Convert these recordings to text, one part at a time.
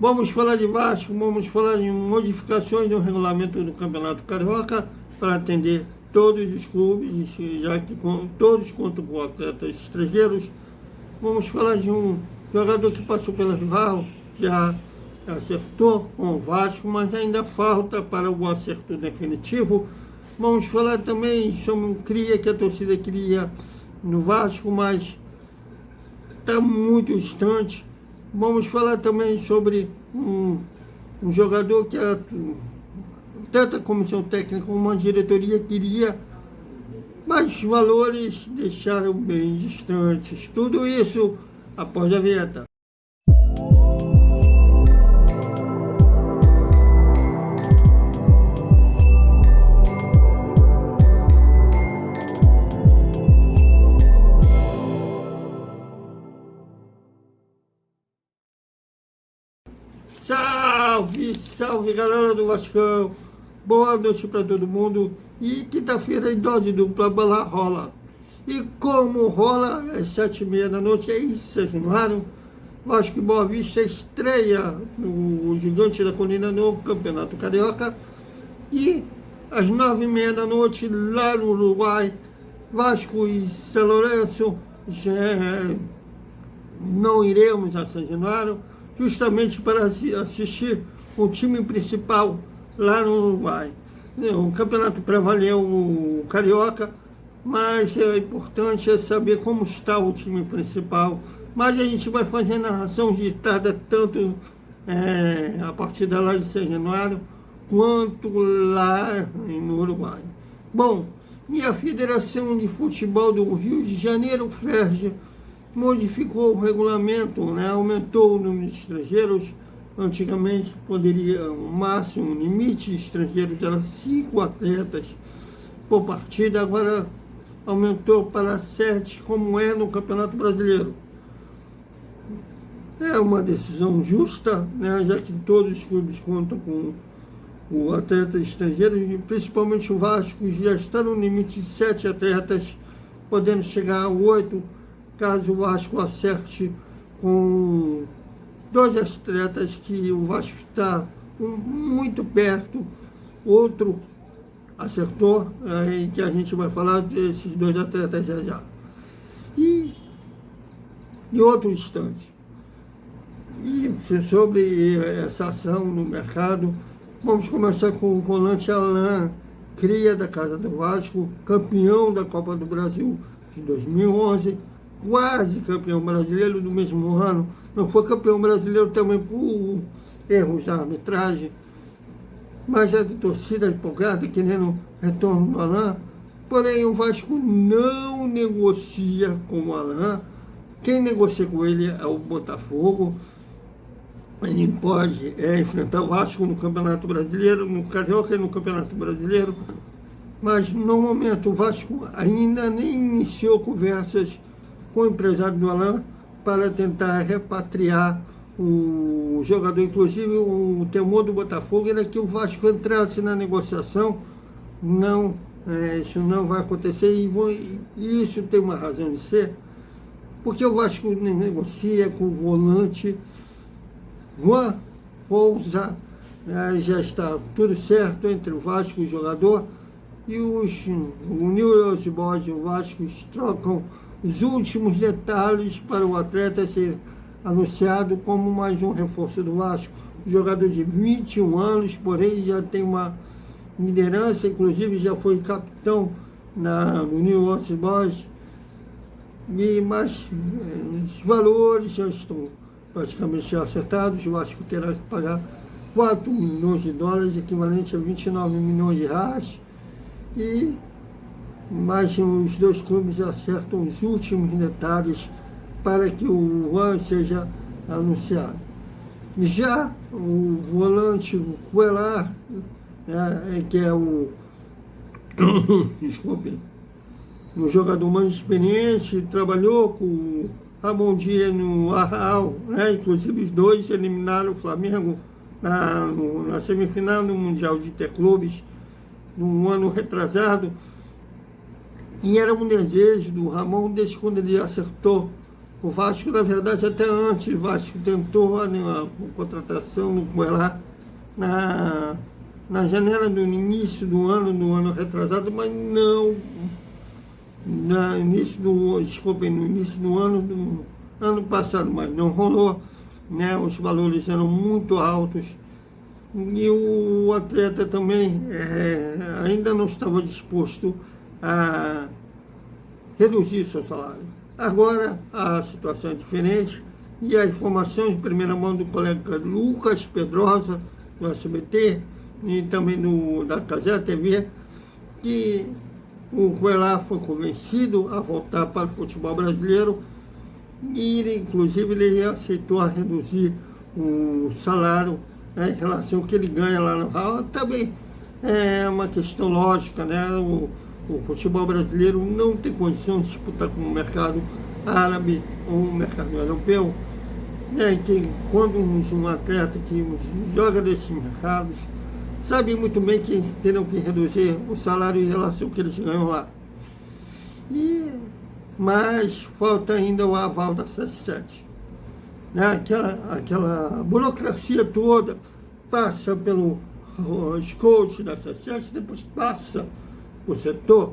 Vamos falar de Vasco, vamos falar de modificações no regulamento do Campeonato Carioca para atender todos os clubes, já que todos contam com atletas estrangeiros. Vamos falar de um jogador que passou pela Rival, já acertou com o Vasco, mas ainda falta para o acerto definitivo. Vamos falar também sobre um cria que a torcida queria no Vasco, mas está muito distante. Vamos falar também sobre um jogador que tanto a comissão técnica como a diretoria queria, mas os valores deixaram bem distantes. Tudo isso após a vinheta. Salve, salve galera do Vascão, boa noite para todo mundo. E quinta-feira em dose dupla, a bola rola. E como rola, às 7h30 da noite, aí vocês não Vasco e Boa Vista estreia no Gigante da Colina no Campeonato Carioca. E às 9h30 da noite, lá no Uruguai, Vasco e São Lourenço, não iremos a São Januário, justamente para assistir o time principal lá no Uruguai. O campeonato prevaleu o Carioca, mas é importante saber como está o time principal. Mas a gente vai fazer narração digitada tanto a partida lá de São Januário, quanto lá no Uruguai. Bom, e a Federação de Futebol do Rio de Janeiro, FERJ, modificou o regulamento, aumentou o número de estrangeiros. Antigamente poderia, o máximo, o limite de estrangeiros era 5 atletas por partida, agora aumentou para 7, como é no Campeonato Brasileiro. É uma decisão justa, já que todos os clubes contam com o atleta estrangeiro, e principalmente o Vasco já está no limite de 7 atletas, podendo chegar a 8, caso o Vasco acerte com 2 atletas que o Vasco está muito perto, outro acertou, que a gente vai falar desses 2 atletas já. E em outro instante. E sobre essa ação no mercado, vamos começar com o volante Alain, cria da Casa do Vasco, campeão da Copa do Brasil de 2011, quase campeão brasileiro do mesmo ano. Não foi campeão brasileiro também por erros da arbitragem, mas a torcida empolgada, querendo retorno do Alain. Porém, o Vasco não negocia com o Alain. Quem negocia com ele é o Botafogo. Ele pode enfrentar o Vasco no Campeonato Brasileiro, no Carioca e no Campeonato Brasileiro, mas no momento o Vasco ainda nem iniciou conversas com o empresário do Alain para tentar repatriar o jogador. Inclusive, o temor do Botafogo era que o Vasco entrasse na negociação. Não, isso não vai acontecer, e isso tem uma razão de ser, porque o Vasco negocia com o volante Juan Pousa, já está tudo certo entre o Vasco e o jogador, e o Newell's Boys e o Vasco trocam os últimos detalhes para o atleta ser anunciado como mais um reforço do Vasco. Jogador de 21 anos, porém já tem uma liderança, inclusive já foi capitão no Newell's Boys, mas os valores já estão praticamente acertados. O Vasco terá que pagar 4 milhões de dólares, equivalente a 29 milhões de reais, mas os 2 clubes acertam os últimos detalhes para que o Juan seja anunciado. Já o volante Cuellar, que é o desculpe, um jogador mais experiente, trabalhou com o Ramon Dias no Arraial, inclusive os 2 eliminaram o Flamengo na semifinal no Mundial de Interclubes, no ano retrasado. E era um desejo do Ramon, desde quando ele acertou O Vasco, na verdade, até antes, o Vasco tentou a contratação no Coelá na janela do início do ano retrasado, mas não, no início do ano passado, mas não rolou, né? Os valores eram muito altos e o atleta também ainda não estava disposto a reduzir seu salário. Agora a situação é diferente e a informação de primeira mão do colega Lucas Pedrosa, do SBT, e também da Cazé TV, que o Coelá foi convencido a voltar para o futebol brasileiro e, inclusive, ele aceitou a reduzir o salário, né, em relação ao que ele ganha lá no Real. Também é uma questão lógica, né? O futebol brasileiro não tem condição de disputar com o mercado árabe ou o mercado europeu, né? Que quando um atleta que joga nesses mercados sabe muito bem que terão que reduzir o salário em relação ao que eles ganham lá. Mas falta ainda o aval da 77. Né? Aquela burocracia toda passa pelos coaches da 77, depois passa o setor,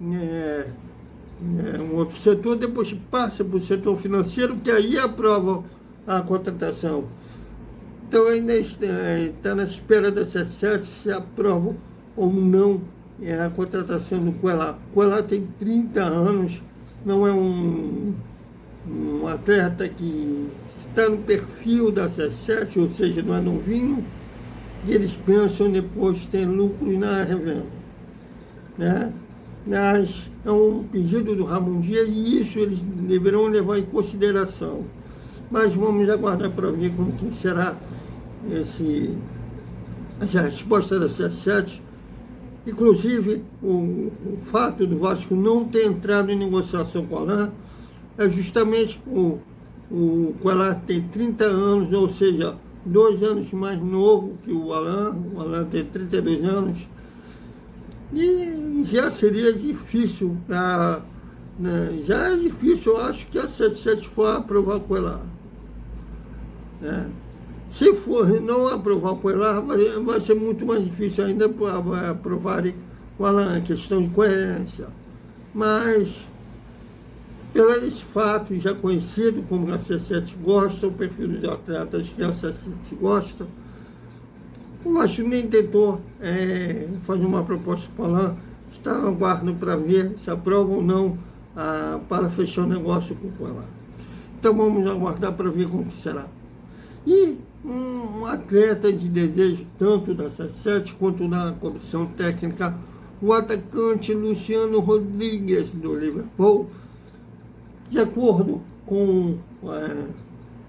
um outro setor, depois passa para o setor financeiro, que aí aprova a contratação. Então ainda está na espera da 77 se aprova ou não a contratação do Coelá. O Coelá tem 30 anos, não é um atleta que está no perfil da 77, ou seja, não é novinho, e eles pensam depois ter lucros na revenda, né? Mas é um pedido do Ramon Dias e isso eles deverão levar em consideração. Mas vamos aguardar para ver como que será essa resposta da 77. Inclusive, o fato do Vasco não ter entrado em negociação com o Alain é justamente o Coelá tem 30 anos, ou seja, 2 anos mais novo que o Alain tem 32 anos, e já seria difícil, já é difícil, eu acho que a 77 for aprovar o Coelá. Né? Se for não aprovar o Coelá, vai ser muito mais difícil ainda para aprovarem o Alain, questão de coerência. Mas, pelos fatos já conhecidos, como a 77 gosta, o perfil dos atletas que a 77 gosta, o Vasco nem tentou fazer uma proposta para o Alain, está no aguardo para ver se aprova ou não para fechar o negócio com o Coelá. Então vamos aguardar para ver como que será. E um atleta de desejo tanto da 77 quanto da comissão técnica, o atacante Luciano Rodrigues, do Liverpool, de acordo com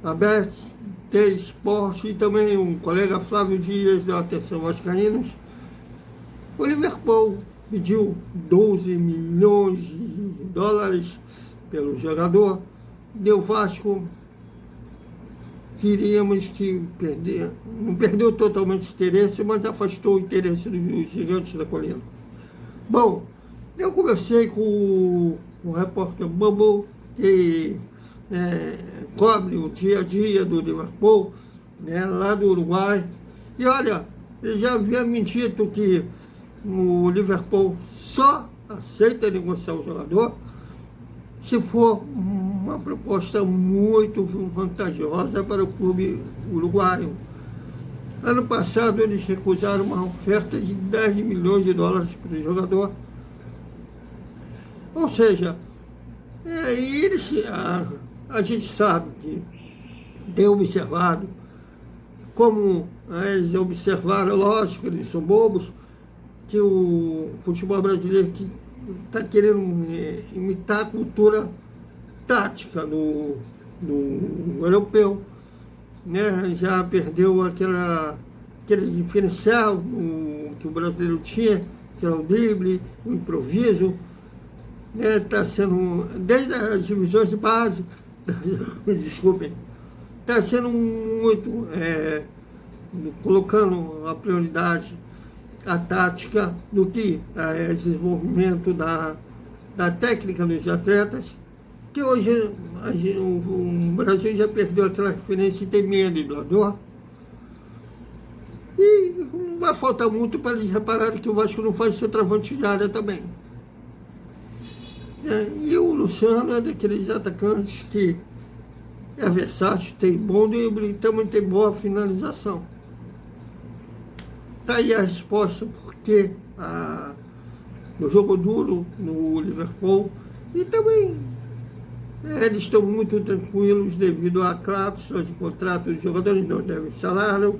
a BT Sport e também o colega Flávio Dias, da Atenção Vascaínos, o Liverpool pediu 12 milhões de dólares pelo jogador, e o Vasco queríamos que não perdeu totalmente o interesse, mas afastou o interesse dos Gigantes da Colina. Bom, eu conversei com o repórter Bambu, que cobre o dia a dia do Liverpool, né, lá do Uruguai, e olha, ele já havia me dito que o Liverpool só aceita negociar o jogador se for uma proposta muito vantajosa para o clube uruguaio. Ano passado eles recusaram uma oferta de 10 milhões de dólares para o jogador. Ou seja, a gente sabe que tem observado, como eles observaram, lógico, eles são bobos, que o futebol brasileiro está querendo imitar a cultura tática do europeu, né? Já perdeu aquele diferencial que o brasileiro tinha, que era o drible, o improviso, né? Está sendo, desde as divisões de base, desculpem, está sendo muito, colocando a prioridade a tática do que desenvolvimento da técnica dos atletas que hoje o Brasil já perdeu aquela referência de ter meia driblador. E não vai faltar muito para eles repararem que o Vasco não faz centroavante de área também. E o Luciano é daqueles atacantes que é versátil, tem bom drible e também tem boa finalização. Está aí a resposta porque no jogo duro no Liverpool. E também eles estão muito tranquilos devido à cláusula de contrato dos jogadores, não devem salário,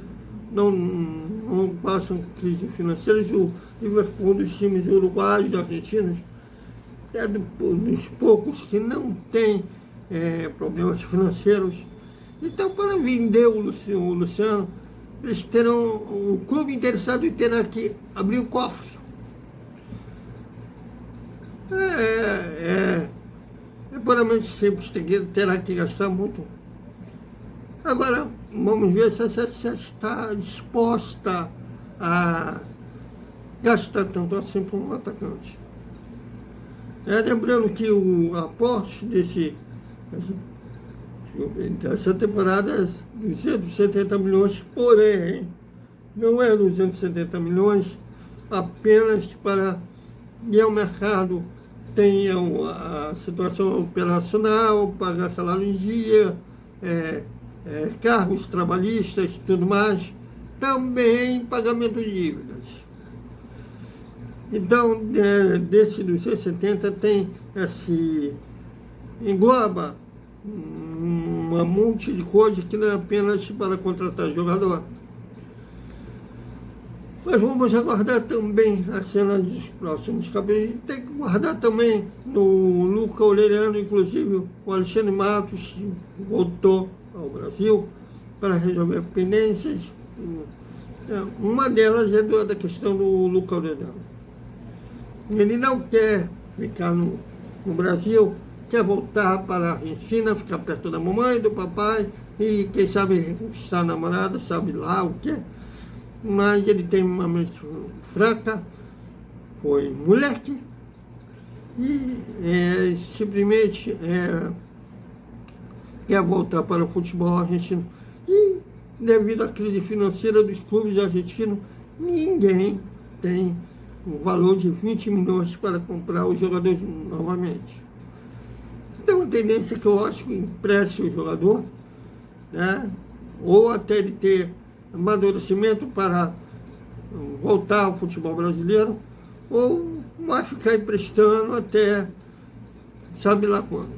não passam crise financeiras. O Liverpool, dos times uruguaios e argentinos, é dos poucos que não tem problemas financeiros. Então, para vender o Luciano, eles terão um clube interessado em ter que abrir o cofre. Puramente simples, terá que gastar muito. Agora, vamos ver se essa está disposta a gastar tanto assim por um atacante. Lembrando que o aporte dessa temporada é 270 milhões, porém, não é 270 milhões apenas para ir ao mercado, tem a situação operacional, pagar salário em dia, cargos trabalhistas e tudo mais, também pagamento de dívidas. Então, desse 270 engloba uma monte de coisas que não é apenas para contratar jogador. Mas vamos aguardar também a cena dos próximos capítulos. Tem que guardar também no Luca Aureliano, inclusive o Alexandre Matos voltou ao Brasil para resolver pendências. Uma delas é da questão do Luca Aureliano. Ele não quer ficar no Brasil, quer voltar para a Argentina, ficar perto da mamãe, do papai e quem sabe reconquistar a namorada, sabe lá o que é. Mas ele tem uma mente fraca, foi moleque e simplesmente quer voltar para o futebol argentino. E devido à crise financeira dos clubes argentinos, ninguém tem um valor de 20 milhões para comprar os jogadores novamente. Então a tendência é que eu acho que empreste o jogador, né? Ou até ele ter amadurecimento para voltar ao futebol brasileiro, ou vai ficar emprestando até sabe lá quando.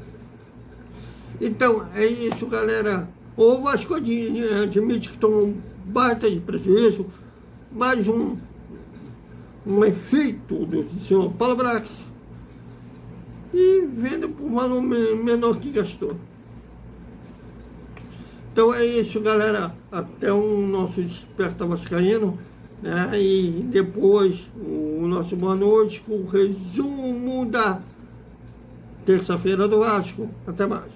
Então, é isso, galera. Ou o Vasco admite que toma um baita de prejuízo, mais um efeito do senhor Paulo Brax, e vende por um valor menor que gastou. Então é isso, galera. Até o nosso Desperta Vascaíno, né? E depois o nosso boa noite com o resumo da terça-feira do Vasco. Até mais.